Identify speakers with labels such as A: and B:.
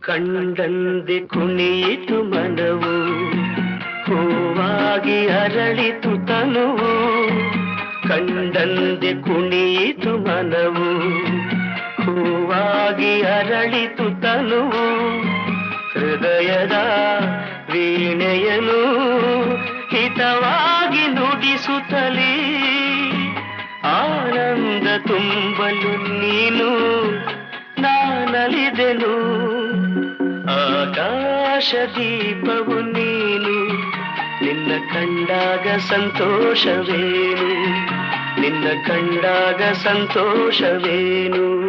A: ಕಂಡಂದೆ ಕುಣಿಯಿತು ಮನವು, ಹೂವಾಗಿ ಅರಳಿತು ತನುವು. ಕಂಡಂದೆ ಕುಣಿಯಿತು ಮನವು, ಹೂವಾಗಿ ಅರಳಿತು ತನುವು. ಹೃದಯದ ವೀಣೆಯನು ಹಿತವಾಗಿ ನುಡಿಸುತ್ತಲೇ ಆನಂದ ತುಂಬಲು ನೀನು ನಾನಲಿದೆನು. ಆಕಾಶ ದೀಪವು ನೀನು, ನಿನ್ನ ಕಂಡಾಗ ಸಂತೋಷವೇನು, ನಿನ್ನ ಕಂಡಾಗ ಸಂತೋಷವೇನು.